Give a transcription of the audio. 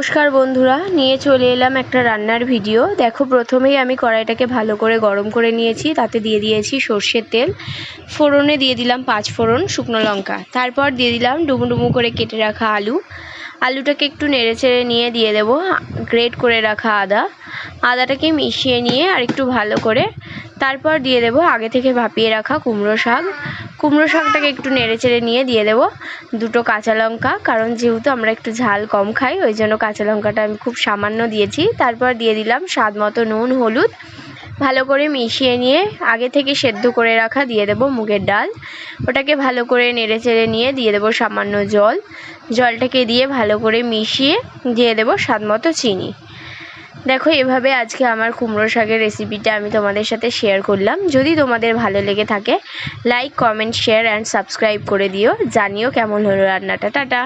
নমস্কার বন্ধুরা, নিয়ে চলে এলাম একটা রান্নার ভিডিও। দেখো, প্রথমেই আমি কড়াইটাকে ভালো করে গরম করে নিয়েছি। তাতে দিয়ে দিয়েছি সর্ষের তেল, ফোড়নে দিয়ে দিলাম 5 ফোড়ন, শুকনো লঙ্কা। তারপর দিয়ে দিলাম ডুমো ডুমো করে কেটে রাখা আলুটাকে একটু নেড়েচেড়ে নিয়ে দিয়ে দেব গ্রেট করে রাখা আদাটাকে মিশিয়ে নিয়ে আর একটু ভালো করে তারপর দিয়ে দেব আগে থেকে ভাপিয়ে রাখা কুমড়ো শাকটাকে একটু নেড়েচেড়ে নিয়ে দিয়ে দেব 2টো কাঁচা লঙ্কা, কারণ যেহেতু আমরা একটু ঝাল কম খাই ওই জন্য কাঁচা লঙ্কাটা আমি খুব সামান্য দিয়েছি। তারপর দিয়ে দিলাম স্বাদ মতো নুন, হলুদ। ভালো করে মিশিয়ে নিয়ে আগে থেকে সেদ্ধ করে রাখা দিয়ে দেব মুগের ডাল। ওটাকে ভালো করে নেড়েচেড়ে নিয়ে দিয়ে দেব সামান্য জলটাকে দিয়ে ভালো করে মিশিয়ে দিয়ে দেব স্বাদ মতো চিনি। দেখো, এভাবে আজকে আমার কুমড়ো শাকের রেসিপিটা আমি তোমাদের সাথে শেয়ার করলাম। যদি তোমাদের ভালো লেগে থাকে like, comment, share and subscribe করে দিও। জানিও কেমন হলো রান্নাটা। টাটা।